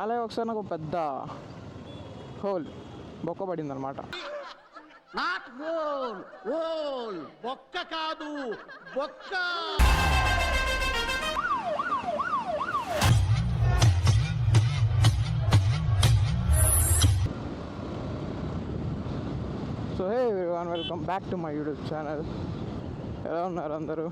అలాగే ఒకసారి నాకు పెద్ద హోల్ బొక్క పడింది అనమాట. నాట్ హోల్, హోల్ బొక్క కాదు, బొక్క. So hey everyone, welcome back to my YouTube channel. ఎలా ఉన్నారు అందరూ?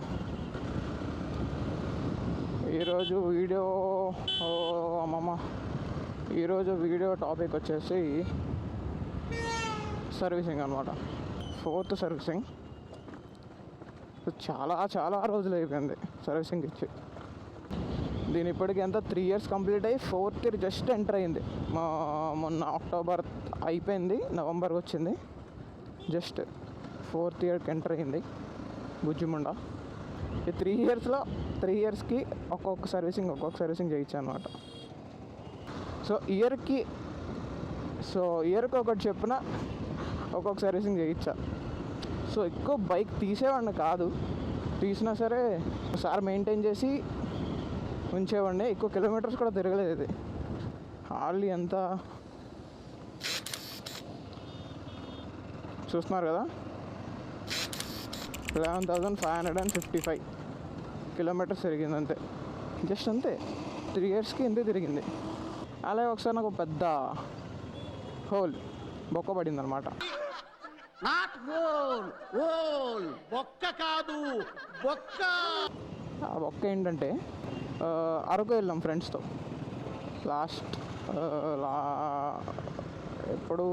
ఈరోజు వీడియో టాపిక్ వచ్చేసి సర్వీసింగ్ అనమాట. 4th servicing. చాలా రోజులు అయిపోయింది సర్వీసింగ్ ఇచ్చి. దీని ఇప్పటికి ఎంత 3 years కంప్లీట్ అయ్యి 4th year జస్ట్ ఎంటర్ అయింది. మొన్న అక్టోబర్ అయిపోయింది, నవంబర్ వచ్చింది. జస్ట్ 4th yearకి ఎంటర్ అయింది బుజ్జిముండ. ఈ 3 yearsకి ఒక్కొక్క సర్వీసింగ్ చేయించాను అనమాట. సో ఇయర్కి ఒకటి చెప్పిన ఒక్కొక్క సర్వీసింగ్ చేయించా. సో ఎక్కువ బైక్ తీసేవాడిని కాదు, తీసినా సరే ఒకసారి మెయింటైన్ చేసి ఉంచేవాడిని. ఎక్కువ కిలోమీటర్స్ కూడా తిరగలేదు. ఇది హార్డ్లీ ఎంత చూస్తున్నారు కదా, 11,555 కిలోమీటర్స్ తిరిగింది అంతే. జస్ట్ అంతే, 3 yearsకి ఇంతే తిరిగింది. అలాగే ఒకసారి నాకు పెద్ద హోల్ బొక్క పడింది అనమాట. నాట్ హోల్, హోల్ బొక్క కాదు, బొక్క. ఆ బొక్క ఏంటంటే అరకు వెళ్ళాం ఫ్రెండ్స్తో ఎప్పుడు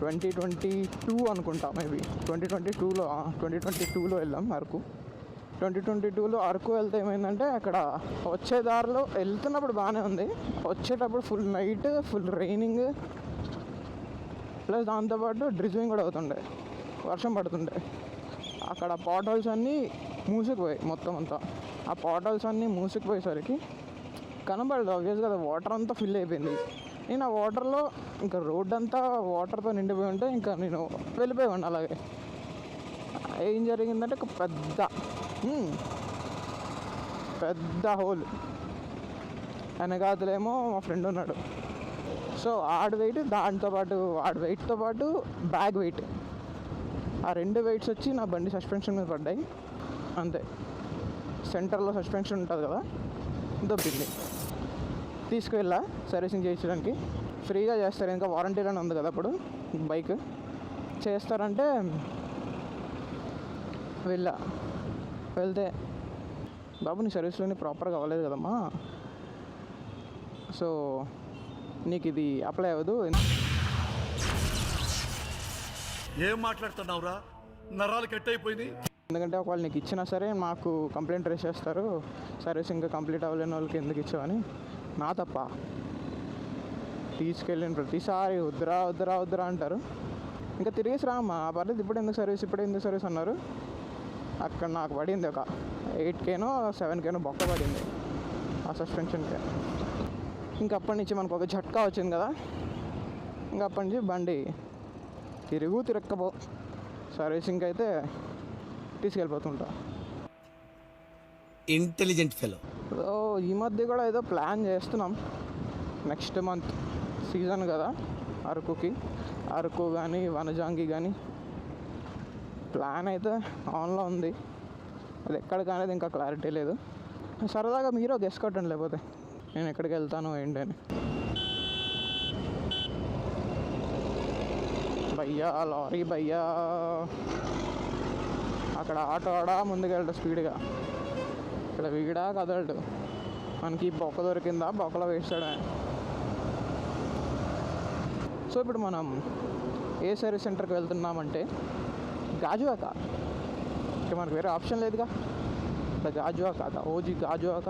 2022 అనుకుంటా, మేబీ 2022లో వెళ్ళాం అరకు. 2022లో అరకు వెళ్తే ఏమైందంటే, అక్కడ వచ్చే దారిలో వెళ్తున్నప్పుడు బాగానే ఉంది, వచ్చేటప్పుడు full night, full raining, plus దాంతోపాటు డ్రిజింగ్ కూడా అవుతుండే, వర్షం పడుతుండే. అక్కడ పాట్ హోల్స్ అన్నీ మూసుకుపోయాయి మొత్తం అంతా. ఆ పాట్ హోల్స్ అన్నీ మూసుకుపోయేసరికి కనబడదు ఆబ్వియస్గా, వాటర్ అంతా ఫిల్ అయిపోయింది. నేను ఆ వాటర్లో ఇంకా రోడ్ అంతా వాటర్తో నిండిపోయి ఉంటే ఇంకా నేను వెళ్ళిపోయాను అలాగే. ఏం జరిగిందంటే ఒక పెద్ద హోల్. వెనకాతలేమో మా ఫ్రెండ్ ఉన్నాడు. సో ఆడి వెయిట్తో పాటు బ్యాగ్ వెయిట్, ఆ 2 weights వచ్చి నా బండి సస్పెన్షన్ మీద పడ్డాయి అంతే. సెంటర్లో సస్పెన్షన్ ఉంటుంది కదా, దొబ్బింది. తీసుకువెళ్ళా సర్వీసింగ్ చేయించడానికి. ఫ్రీగా చేస్తారు, ఇంకా వారంటీలోనే ఉంది కదా అప్పుడు బైక్. చేస్తారంటే వెళ్తే బాబు నీ సర్వీస్లోని ప్రాపర్గా అవ్వలేదు కదమ్మా, సో నీకు ఇది అప్లై అవ్వదు. ఏం మాట్లాడుతున్నావురా, నరాలు కట్ అయిపోయింది. ఎందుకంటే ఒకవేళ నీకు ఇచ్చినా సరే మాకు కంప్లైంట్ రేస్ చేస్తారు, సర్వీసింగ్ కంప్లీట్ అవ్వలేని వాళ్ళకి ఎందుకు ఇచ్చావని. నా తప్ప. తీసుకెళ్ళిన ప్రతిసారి వద్దురా అంటారు. ఇంకా తిరిగేసి రామ్మా, పర్లేదు ఇప్పుడు ఎందుకు సర్వీస్ అన్నారు. అక్కడ నాకు పడింది ఒక 8Kనో 7Kనో బొక్క పడింది ఆ సస్పెన్షన్కి. ఇంకా అప్పటి నుంచి మనకు ఒక झटका వచ్చింది కదా, ఇంకా అప్పటి నుంచి బండి తిరక్కపో సర్వీసింగ్కి అయితే తీసుకెళ్ళిపోతుంటా. Intelligent fellow. ఈ మధ్య కూడా ఏదో ప్లాన్ చేస్తున్నాం, నెక్స్ట్ మంత్ సీజన్ కదా అరకు కానీ వనజాంగి కానీ ప్లాన్ అయితే ఆన్లో ఉంది. అది ఎక్కడికి అనేది ఇంకా క్లారిటీ లేదు. సరదాగా మీరు గెస్ కొట్టండి, లేకపోతే నేను ఎక్కడికి వెళ్తాను ఏంటి అని. లారీ భయ్యా, అక్కడ ఆటో ముందుకెళ్ళడు స్పీడ్గా, ఇక్కడ వీడా కదలడు. మనకి బొక్క దొరికిందా, బొక్కలో వేస్తాడే. సో ఇప్పుడు మనం ఏ సర్వీస్ సెంటర్కి వెళ్తున్నామంటే గాజువాక. ఇక మనకు వేరే ఆప్షన్ లేదుగా, గాజువాక ఓజీ గాజువాక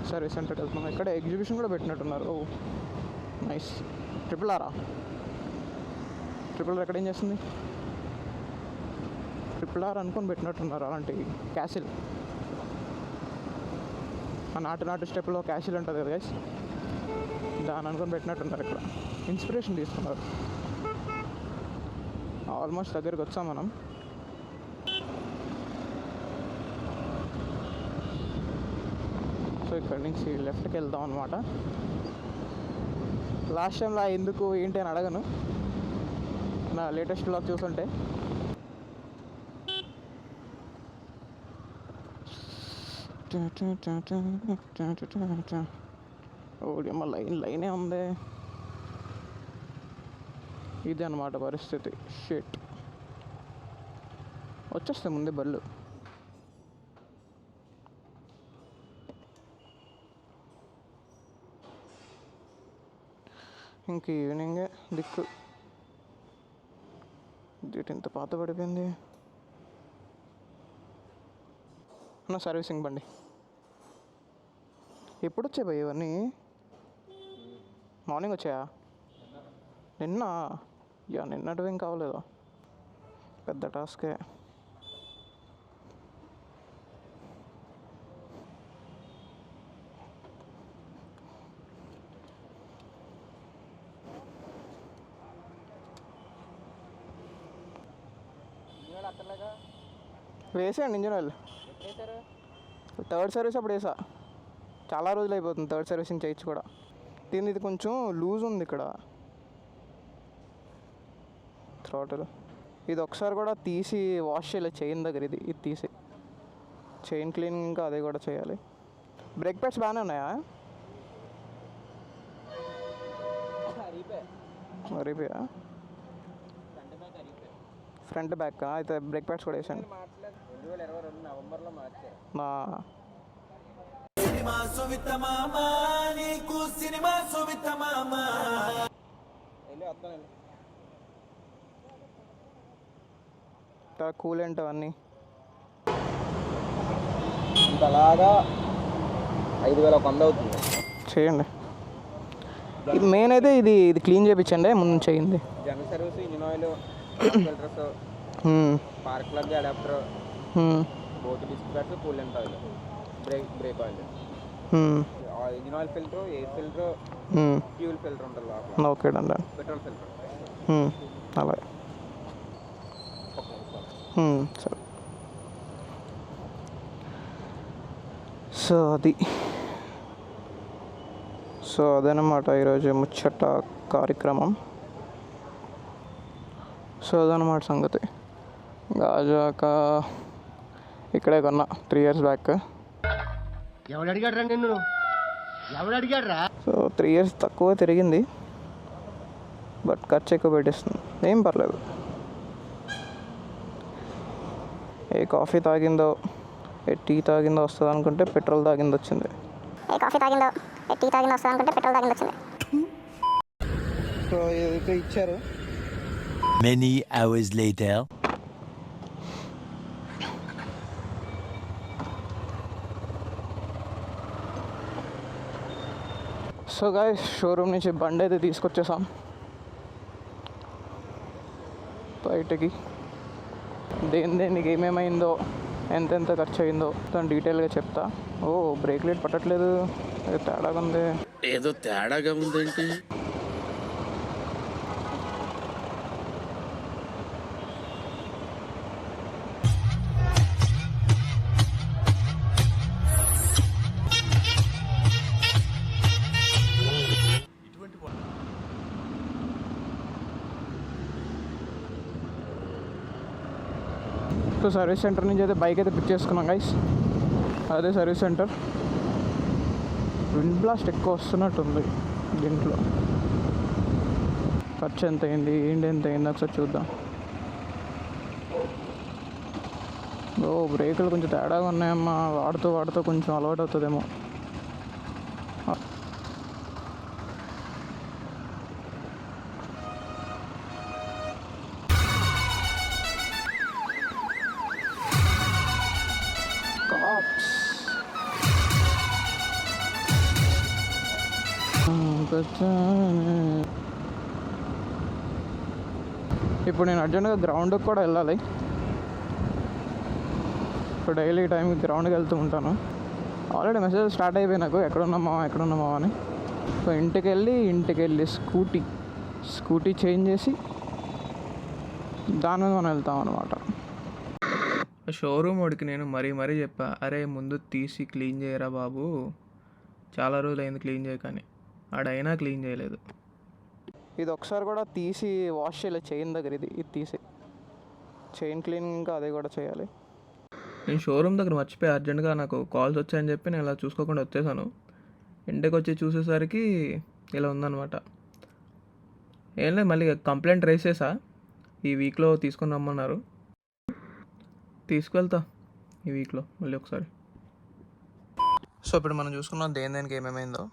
సర్వీస్ సెంటర్కి వెళ్తున్నాం. ఇక్కడ ఎగ్జిబిషన్ కూడా పెట్టినట్టున్నారు. నైస్. ట్రిపుల్ ఆర్ ఎక్కడ ఏం చేస్తుంది? ట్రిపుల్ ఆర్ అనుకొని పెట్టినట్టున్నారు. అలాంటి క్యాసిల్, ఆ నాటు స్టెప్లో క్యాసిల్ ఉంటుంది కదా గైస్, దాని అనుకొని పెట్టినట్టున్నారు. ఇక్కడ ఇన్స్పిరేషన్ తీసుకున్నారు. ఆల్మోస్ట్ దగ్గరికి వచ్చాం మనం. సో ఇక్కడ నుంచి లెఫ్ట్కి వెళ్దాం అనమాట. లాస్ట్ టైంలో ఎందుకు ఏంటి అని అడగను, నా లేటెస్ట్ బ్లాగ్ చూస్తుంటే. ఓడియమ్మ లైనే ఉంది. ఇది అన్నమాట పరిస్థితి. షిట్, వచ్చేస్తాయి ముందే బళ్ళు. ఇంక ఈవినింగే దిక్కు. ఇంత పాత పడిపోయింది నా సర్వీసింగ్ బండి. ఎప్పుడు వచ్చాయి భయ్ ఇవన్నీ? మార్నింగ్ వచ్చాయా? నిన్న? యా, నిన్నటివి ఏం కావలేదు. పెద్ద టాస్కే. వేసేయండి ఇంజిన్ ఆయిల్. థర్డ్ సర్వీస్ అప్పుడు వేసా. చాలా రోజులు అయిపోతుంది థర్డ్ సర్వీసింగ్ చేయొచ్చు కూడా. దీని ఇది కొంచెం లూజ్ ఉంది ఇక్కడ థ్రాటిల్. ఇది ఒకసారి కూడా తీసి వాష్ చేయలేదు చైన్ దగ్గర. ఇది తీసి చైన్ క్లీనింగ్ ఇంకా అదే కూడా చేయాలి. బ్రేక్ ప్యాడ్స్ బాగానే ఉన్నాయా? రిపేరా? ఫ్రంట్ బ్యాక్ అయితే బ్రేక్ ప్యాడ్స్ కూడా వేసాను. కూలెంట్ అవన్నీ అలాగా 5,100 అవుతుంది. చేయండి. మెయిన్ అయితే ఇది క్లీన్ చేయించండి ముందు చేయింది. General service, engine oil, filters, spark plug, adapter, both disc pads, coolant oil, brake oil, engine oil filter, air filter, fuel filter ఉంటుంది లోపల. ఓకే అండి. Petrol filter. అలాగే సరే. సో అదనమాట ఈరోజు ముచ్చట కార్యక్రమం. సో అదనమాట సంగతి. గాజాక ఇక్కడే కొన్నా 3 years బ్యాక్. ఎవడు అడిగాడు రా నిన్ను? ఎవడు అడిగాడు రా? సో 3 years తక్కువ తిరిగింది, బట్ ఖర్చు ఎక్కువ పెట్టిస్తుంది. ఏం పర్లేదు. ఏ కాఫీ తాగిందో ఏ టీ తాగిందో వస్తుంది అనుకుంటే పెట్రోల్ తాగింది వచ్చింది. ఏ కాఫీ తాగిందో ఏ టీ తాగిందో వస్తుంది అనుకుంటే పెట్రోల్ తాగింది వచ్చింది. సో ఏదైతే ఇచ్చారు. Many hours later. So guys, showroom నుంచి బండి అయితే తీసుకొచ్చేసాం బయటకి. దేనికి ఏమేమైందో, ఎంతెంత ఖర్చు అయిందో దాని డీటెయిల్గా చెప్తా. ఓ, బ్రేక్ లైట్ పట్టట్లేదు, తేడాగా ఉంది. ఏదో తేడాగా ఉందేంటి? సో సర్వీస్ సెంటర్ నుంచి అయితే బైక్ అయితే పిక్ చేసుకున్నాం గైస్. అదే సర్వీస్ సెంటర్. విండ్ బ్లాస్ట్ ఎక్కువ వస్తున్నట్టుంది దీంట్లో. ఖర్చు ఎంత అయింది, ఎంత అయింది ఒకసారి చూద్దాం. ఓ, బ్రేకులు కొంచెం తేడాగా ఉన్నాయమ్మా. వాడుతూ కొంచెం అలవాటు అవుతుందేమో. ఇప్పుడు నేను అర్జెంట్గా గ్రౌండ్కి కూడా వెళ్ళాలి. ఇప్పుడు డైలీ టైంకి గ్రౌండ్కి వెళ్తూ ఉంటాను. ఆల్రెడీ మెసేజ్ స్టార్ట్ అయిపోయి నాకు, ఎక్కడున్నామా అని. సో ఇంటికి వెళ్ళి స్కూటీ చేంజ్ చేసి దాని మీద మనం వెళ్తాం అనమాట. షోరూమ్ వాడికి నేను మరీ చెప్పా, అరే ముందు తీసి క్లీన్ చేయరా బాబు, చాలా రోజులు అయింది క్లీన్ చేయకని, ఆడైనా క్లీన్ చేయలేదు. ఇది ఒకసారి కూడా తీసి వాష్ చేయలేదు చైన్ దగ్గర, ఇది తీసి చైన్ క్లీనింగ్ ఇంకా అదే కూడా చేయాలి. నేను షోరూమ్ దగ్గర మర్చిపోయి అర్జెంట్గా నాకు కాల్స్ వచ్చాయని చెప్పి నేను ఇలా చూసుకోకుండా వచ్చేసాను. ఇంటికి వచ్చి చూసేసరికి ఇలా ఉందన్నమాట. ఏం లేదు, మళ్ళీ కంప్లైంట్ రైస్ చేసా, ఈ వీక్లో తీసుకొని రమ్మన్నారు. తీసుకువెళ్తా ఈ వీక్లో మళ్ళీ ఒకసారి. సో ఇప్పుడు మనం చూసుకున్నాం దేనికి ఏమేమైందో.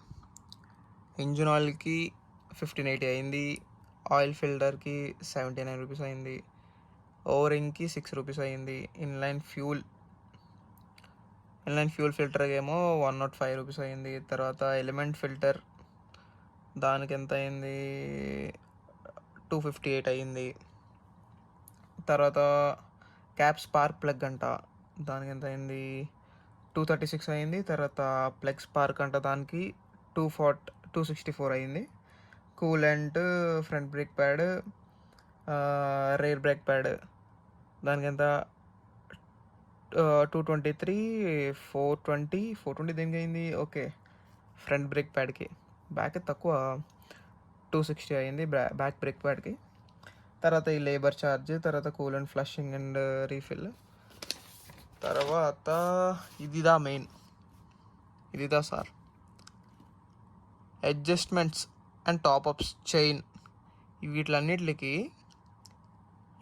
ఇంజిన్ ఆయిల్కి 1580 అయింది, ఆయిల్ ఫిల్టర్కి 79 రూపీస్ అయింది, ఓవరింగ్కి 6 రూపీస్ అయింది, ఇన్లైన్ ఫ్యూల్ ఫిల్టర్కి ఏమో 105 రూపీస్ అయింది. తర్వాత ఎలిమెంట్ ఫిల్టర్ దానికి ఎంత అయింది, 258 అయింది. తర్వాత క్యాప్ స్పార్క్ ప్లగ్ అంట, దానికి ఎంత అయింది, 236 అయింది. తర్వాత ప్లగ్ స్పార్క్ అంట, దానికి 264 అయింది. Coolant, front brake pad, rear brake pad దానికి ఎంత 223, 420 దేనికి అయింది. ఓకే, ఫ్రంట్ బ్రేక్ ప్యాడ్కి. బ్యాక్ తక్కువ 260 అయింది బ్యాక్ బ్రేక్ ప్యాడ్కి. తర్వాత ఈ లేబర్ ఛార్జ్, తర్వాత కూలెంట్ ఫ్లషింగ్ అండ్ రీఫిల్. తర్వాత ఇదిదా మెయిన్, ఇదిదా sir, adjustments and top ups chain. వీటిలన్నిటికి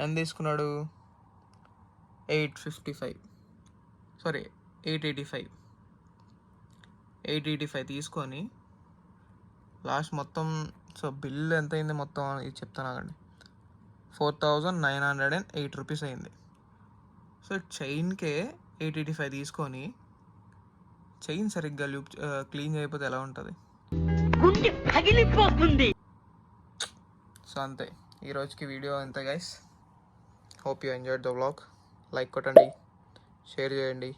ఎంత తీసుకున్నాడు, 885 తీసుకొని లాస్ట్ మొత్తం. సో బిల్ ఎంత అయింది మొత్తం ఇది చెప్తాను, 4908 రూపీస్ అయింది. సో చైన్కే 885 తీసుకొని చైన్ సరిగ్గా క్లీన్ చేయకపోతే ఎలా ఉంటుంది. సో అంతే, ఈరోజుకి వీడియో అంతే guys. Hope you enjoyed the vlog. Like కొట్టండి, షేర్ చేయండి,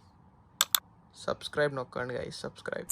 సబ్స్క్రైబ్ నొక్కండి గైస్, సబ్స్క్రైబ్.